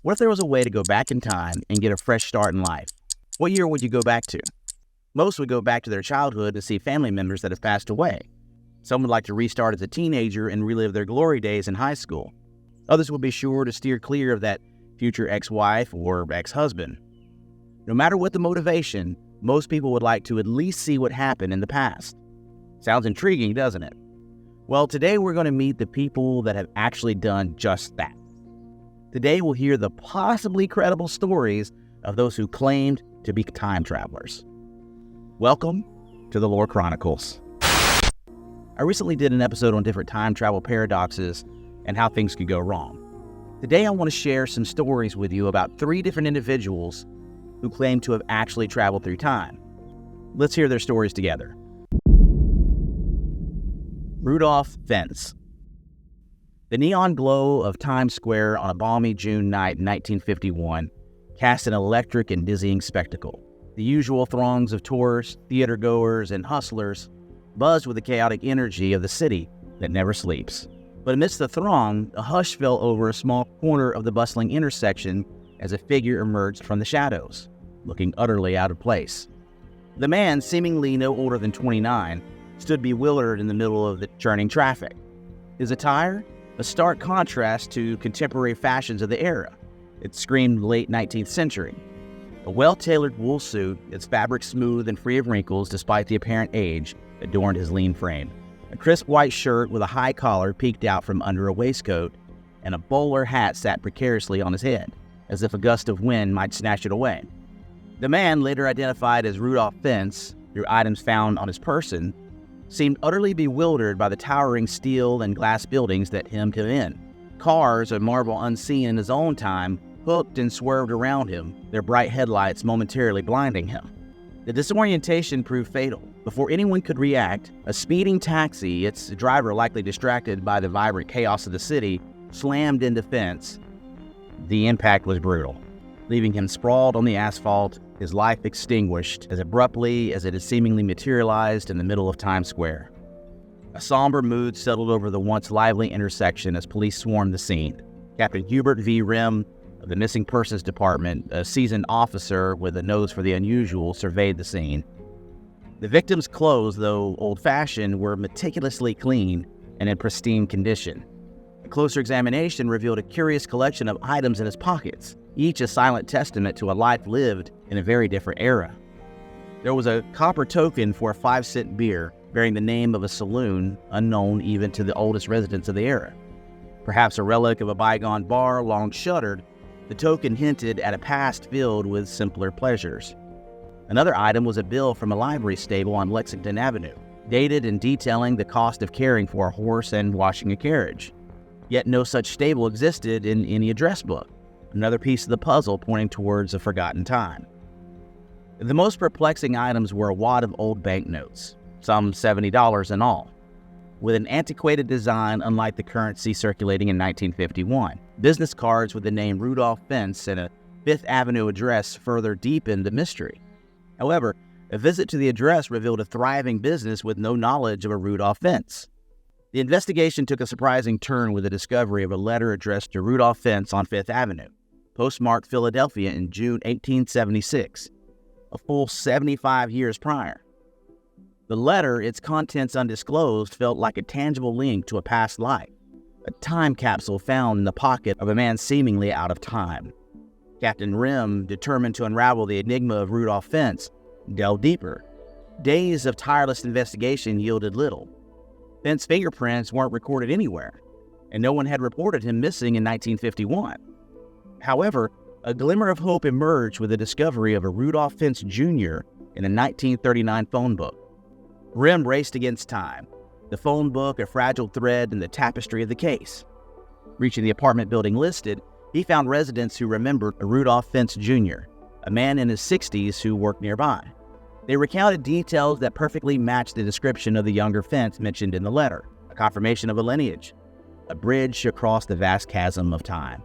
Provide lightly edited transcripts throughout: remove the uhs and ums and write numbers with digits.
What if there was a way to go back in time and get a fresh start in life? What year would you go back to? Most would go back to their childhood to see family members that have passed away. Some would like to restart as a teenager and relive their glory days in high school. Others would be sure to steer clear of that future ex-wife or ex-husband. No matter what the motivation, most people would like to at least see what happened in the past. Sounds intriguing, doesn't it? Well, today we're going to meet the people that have actually done just that. Today we'll hear the possibly credible stories of those who claimed to be time travelers. Welcome to the Lore Chronicles. I recently did an episode on different time travel paradoxes and how things could go wrong. Today I want to share some stories with you about 3 different individuals who claim to have actually traveled through time. Let's hear their stories together. Rudolph Fentz. The neon glow of Times Square on a balmy June night in 1951 cast an electric and dizzying spectacle. The usual throngs of tourists, theater-goers, and hustlers buzzed with the chaotic energy of the city that never sleeps. But amidst the throng, a hush fell over a small corner of the bustling intersection as a figure emerged from the shadows, looking utterly out of place. The man, seemingly no older than 29, stood bewildered in the middle of the churning traffic. His attire? A stark contrast to contemporary fashions of the era. It screamed late 19th century. A well-tailored wool suit, its fabric smooth and free of wrinkles despite the apparent age, adorned his lean frame. A crisp white shirt with a high collar peeked out from under a waistcoat, and a bowler hat sat precariously on his head, as if a gust of wind might snatch it away. The man, later identified as Rudolph Fentz through items found on his person, seemed utterly bewildered by the towering steel and glass buildings that hemmed him in. Cars, a marvel unseen in his own time, hooked and swerved around him, their bright headlights momentarily blinding him. The disorientation proved fatal. Before anyone could react, a speeding taxi, its driver likely distracted by the vibrant chaos of the city, slammed into Fentz. The impact was brutal, leaving him sprawled on the asphalt, his life extinguished as abruptly as it had seemingly materialized in the middle of Times Square. A somber mood settled over the once lively intersection as police swarmed the scene. Captain Hubert V. Rim of the Missing Persons Department, a seasoned officer with a nose for the unusual, surveyed the scene. The victim's clothes, though old-fashioned, were meticulously clean and in pristine condition. A closer examination revealed a curious collection of items in his pockets, each a silent testament to a life lived in a very different era. There was a copper token for a 5-cent beer bearing the name of a saloon unknown even to the oldest residents of the era. Perhaps a relic of a bygone bar long shuttered, the token hinted at a past filled with simpler pleasures. Another item was a bill from a livery stable on Lexington Avenue, dated and detailing the cost of caring for a horse and washing a carriage. Yet no such stable existed in any address book, another piece of the puzzle pointing towards a forgotten time. The most perplexing items were a wad of old banknotes, some $70 in all, with an antiquated design unlike the currency circulating in 1951. Business cards with the name Rudolph Fentz and a Fifth Avenue address further deepened the mystery. However, a visit to the address revealed a thriving business with no knowledge of a Rudolph Fentz. The investigation took a surprising turn with the discovery of a letter addressed to Rudolph Fentz on Fifth Avenue, postmarked Philadelphia in June 1876, a full 75 years prior. The letter, its contents undisclosed, felt like a tangible link to a past life, a time capsule found in the pocket of a man seemingly out of time. Captain Rim, determined to unravel the enigma of Rudolph Fentz, delved deeper. Days of tireless investigation yielded little. Fentz's fingerprints weren't recorded anywhere, and no one had reported him missing in 1951. However, a glimmer of hope emerged with the discovery of a Rudolph Fentz Jr. in a 1939 phone book. Rim raced against time, the phone book a fragile thread in the tapestry of the case. Reaching the apartment building listed, he found residents who remembered a Rudolph Fentz Jr., a man in his 60s who worked nearby. They recounted details that perfectly matched the description of the younger Fentz mentioned in the letter, a confirmation of a lineage, a bridge across the vast chasm of time.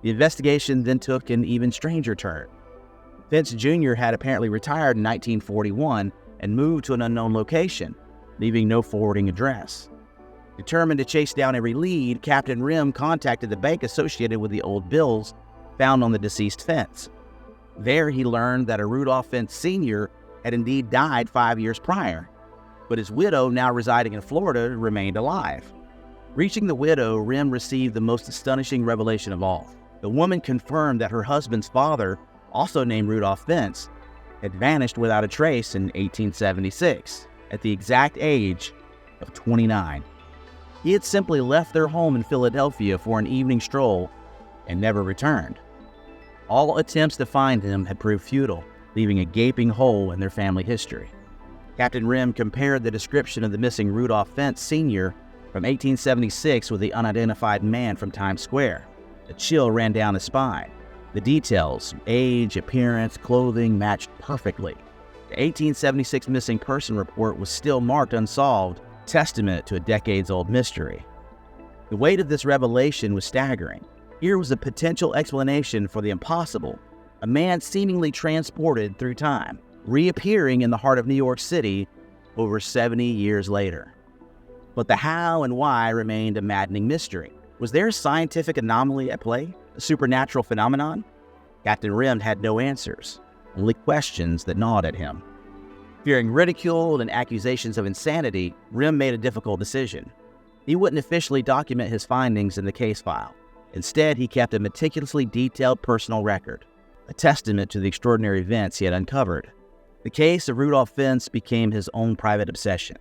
The investigation then took an even stranger turn. Fentz Jr. had apparently retired in 1941 and moved to an unknown location, leaving no forwarding address. Determined to chase down every lead, Captain Rim contacted the bank associated with the old bills, found on the deceased Fentz. There he learned that a Rudolph Fentz Sr. had indeed died 5 years prior, but his widow, now residing in Florida, remained alive. Reaching the widow, Rem received the most astonishing revelation of all. The woman confirmed that her husband's father, also named Rudolph Fentz, had vanished without a trace in 1876, at the exact age of 29. He had simply left their home in Philadelphia for an evening stroll and never returned. All attempts to find him had proved futile, leaving a gaping hole in their family history. Captain Rem compared the description of the missing Rudolph Fentz Sr. from 1876 with the unidentified man from Times Square. A chill ran down his spine. The details, age, appearance, clothing matched perfectly. The 1876 missing person report was still marked unsolved, testament to a decades-old mystery. The weight of this revelation was staggering. Here was a potential explanation for the impossible, a man seemingly transported through time, reappearing in the heart of New York City over 70 years later. But the how and why remained a maddening mystery. Was there a scientific anomaly at play, a supernatural phenomenon? Captain Rem had no answers, only questions that gnawed at him. Fearing ridicule and accusations of insanity, Rem made a difficult decision. He wouldn't officially document his findings in the case file. Instead, he kept a meticulously detailed personal record, a testament to the extraordinary events he had uncovered. The case of Rudolph Fentz became his own private obsession,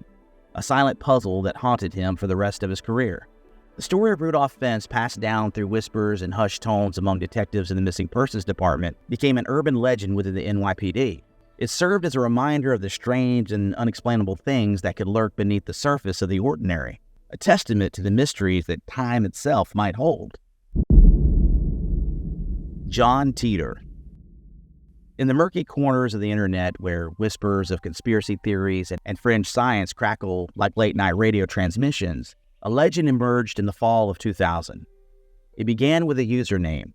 a silent puzzle that haunted him for the rest of his career. The story of Rudolph Fentz, passed down through whispers and hushed tones among detectives in the Missing Persons Department, became an urban legend within the NYPD. It served as a reminder of the strange and unexplainable things that could lurk beneath the surface of the ordinary, a testament to the mysteries that time itself might hold. John Titor. In the murky corners of the internet, where whispers of conspiracy theories and fringe science crackle like late-night radio transmissions, a legend emerged in the fall of 2000. It began with a username,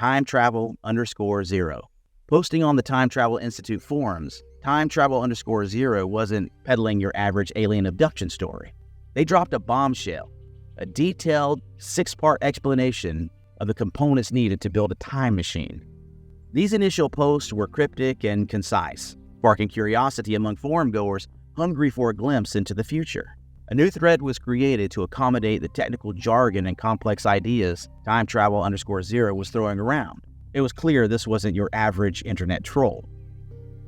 time_travel_0. Posting on the Time Travel Institute forums, time_0 wasn't peddling your average alien abduction story. They dropped a bombshell, a detailed 6-part explanation of the components needed to build a time machine. These initial posts were cryptic and concise, sparking curiosity among forum goers hungry for a glimpse into the future. A new thread was created to accommodate the technical jargon and complex ideas time_0 was throwing around. It was clear this wasn't your average internet troll.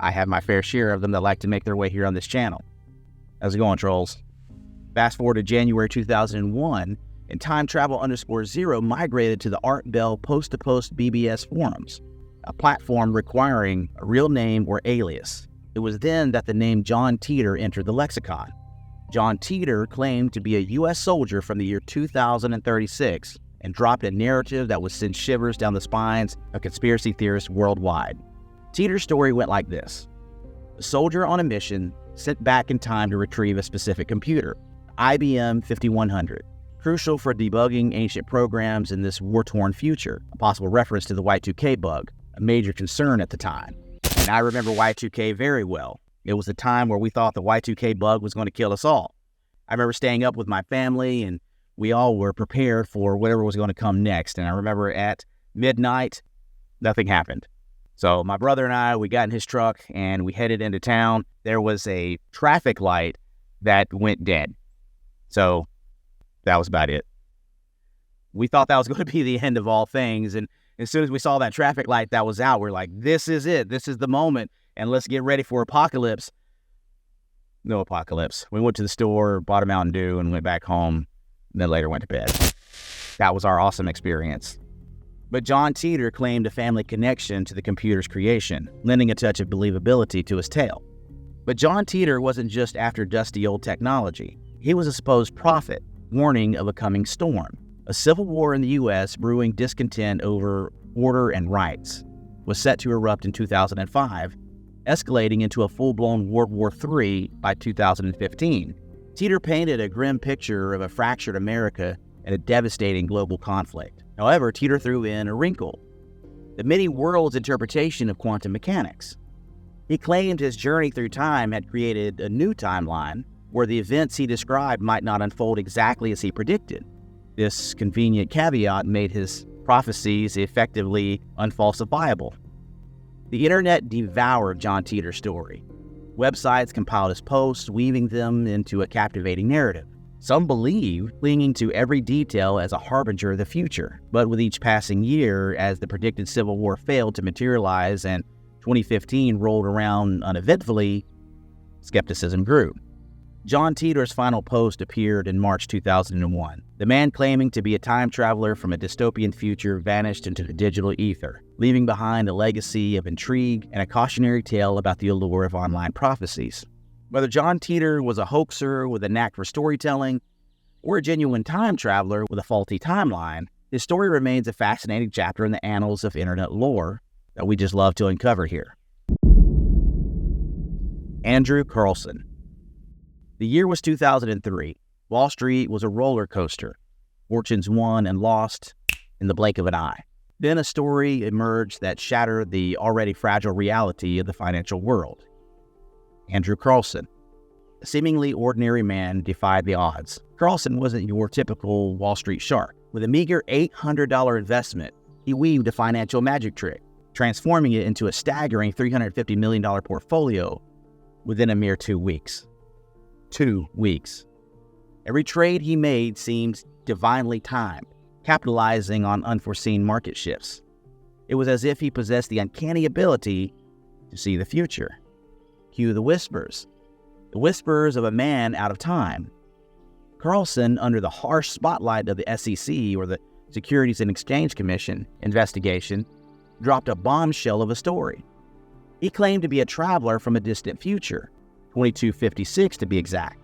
I have my fair share of them that like to make their way here on this channel. How's it going, trolls? Fast forward to January 2001, and time_0 migrated to the Art Bell post-to-post BBS forums, a platform requiring a real name or alias. It was then that the name John Titor entered the lexicon. John Titor claimed to be a U.S. soldier from the year 2036 and dropped a narrative that would send shivers down the spines of conspiracy theorists worldwide. Titor's story went like this. A soldier on a mission sent back in time to retrieve a specific computer, IBM 5100, crucial for debugging ancient programs in this war-torn future, a possible reference to the Y2K bug, a major concern at the time. And I remember Y2K very well. It was the time where we thought the Y2K bug was going to kill us all. I remember staying up with my family, and we all were prepared for whatever was going to come next. And I remember at midnight, nothing happened. So my brother and I, we got in his truck, and we headed into town. There was a traffic light that went dead. So that was about it. We thought that was going to be the end of all things. And as soon as we saw that traffic light that was out, we're like, this is it. This is the moment. And let's get ready for apocalypse. No apocalypse. We went to the store, bought a Mountain Dew, and went back home, and then later went to bed. That was our awesome experience. But John Titor claimed a family connection to the computer's creation, lending a touch of believability to his tale. But John Titor wasn't just after dusty old technology. He was a supposed prophet, warning of a coming storm. A civil war in the U.S. brewing discontent over order and rights was set to erupt in 2005, escalating into a full-blown World War III by 2015. Titor painted a grim picture of a fractured America and a devastating global conflict. However, Titor threw in a wrinkle, the many worlds interpretation of quantum mechanics. He claimed his journey through time had created a new timeline where the events he described might not unfold exactly as he predicted. This convenient caveat made his prophecies effectively unfalsifiable. The internet devoured John Titor's story. Websites compiled his posts, weaving them into a captivating narrative. Some believe, clinging to every detail as a harbinger of the future. But with each passing year, as the predicted Civil War failed to materialize and 2015 rolled around uneventfully, skepticism grew. John Titor's final post appeared in March 2001. The man claiming to be a time traveler from a dystopian future vanished into the digital ether, leaving behind a legacy of intrigue and a cautionary tale about the allure of online prophecies. Whether John Titor was a hoaxer with a knack for storytelling or a genuine time traveler with a faulty timeline, his story remains a fascinating chapter in the annals of internet lore that we just love to uncover here. Andrew Carlssin. The year was 2003. Wall Street was a roller coaster. Fortunes won and lost in the blink of an eye. Then a story emerged that shattered the already fragile reality of the financial world. Andrew Carlssin. A seemingly ordinary man defied the odds. Carlssin wasn't your typical Wall Street shark. With a meager $800 investment, he weaved a financial magic trick, transforming it into a staggering $350 million portfolio within a mere 2 weeks. 2 weeks. Every trade he made seemed divinely timed, capitalizing on unforeseen market shifts. It was as if he possessed the uncanny ability to see the future. Cue the whispers of a man out of time. Carlssin, under the harsh spotlight of the SEC, or the Securities and Exchange Commission, investigation, dropped a bombshell of a story. He claimed to be a traveler from a distant future, 2256 to be exact.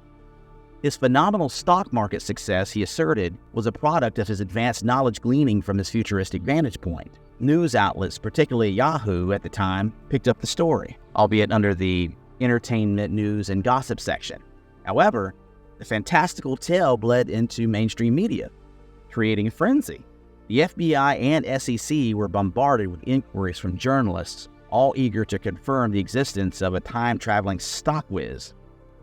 His phenomenal stock market success, he asserted, was a product of his advanced knowledge gleaning from his futuristic vantage point. News outlets, particularly Yahoo at the time, picked up the story, albeit under the entertainment, news, and gossip section. However, the fantastical tale bled into mainstream media, creating a frenzy. The FBI and SEC were bombarded with inquiries from journalists, all eager to confirm the existence of a time-traveling stock whiz.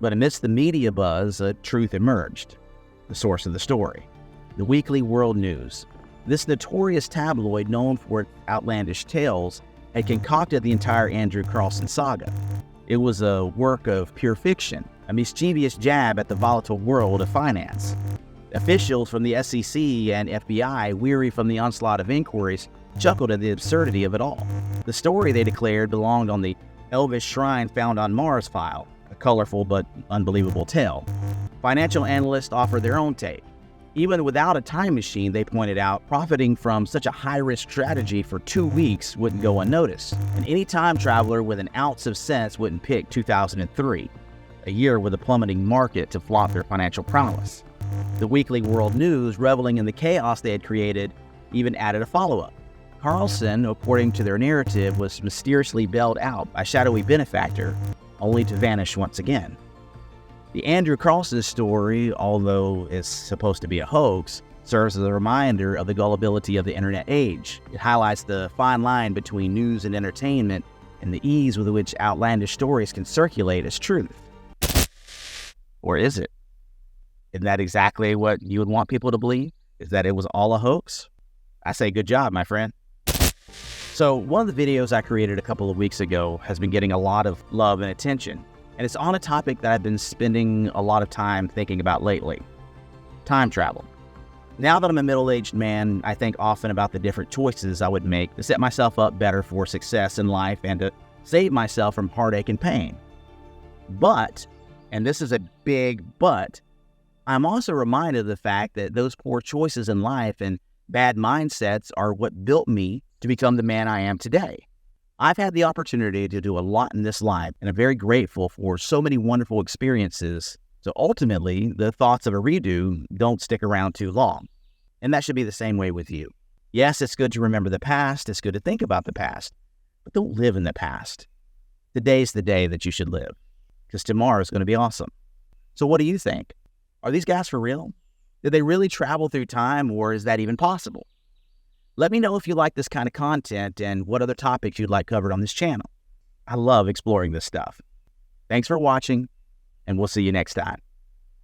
But amidst the media buzz, a truth emerged. The source of the story: the Weekly World News. This notorious tabloid, known for its outlandish tales, had concocted the entire Andrew Carlssin saga. It was a work of pure fiction, a mischievous jab at the volatile world of finance. Officials from the SEC and FBI, weary from the onslaught of inquiries, chuckled at the absurdity of it all. The story, they declared, belonged on the Elvish shrine found on Mars file, a colorful but unbelievable tale. Financial analysts offered their own take. Even without a time machine, they pointed out, profiting from such a high-risk strategy for 2 weeks wouldn't go unnoticed. And any time traveler with an ounce of sense wouldn't pick 2003, a year with a plummeting market, to flaunt their financial prowess. The Weekly World News, reveling in the chaos they had created, even added a follow-up. Carlssin, according to their narrative, was mysteriously bailed out by shadowy benefactor, only to vanish once again. The Andrew Carlssin story, although it's supposed to be a hoax, serves as a reminder of the gullibility of the internet age. It highlights the fine line between news and entertainment and the ease with which outlandish stories can circulate as truth. Or is it? Isn't that exactly what you would want people to believe? Is that it was all a hoax? I say good job, my friend. So one of the videos I created a couple of weeks ago has been getting a lot of love and attention. And it's on a topic that I've been spending a lot of time thinking about lately: time travel. Now that I'm a middle-aged man, I think often about the different choices I would make to set myself up better for success in life and to save myself from heartache and pain. But, and this is a big but, I'm also reminded of the fact that those poor choices in life and bad mindsets are what built me to become the man I am today. I've had the opportunity to do a lot in this life, and I'm very grateful for so many wonderful experiences. So ultimately, the thoughts of a redo don't stick around too long. And that should be the same way with you. Yes, it's good to remember the past. It's good to think about the past. But don't live in the past. Today's the day that you should live, because tomorrow is going to be awesome. So what do you think? Are these guys for real? Did they really travel through time, or is that even possible? Let me know if you like this kind of content and what other topics you'd like covered on this channel. I love exploring this stuff. Thanks for watching, and we'll see you next time.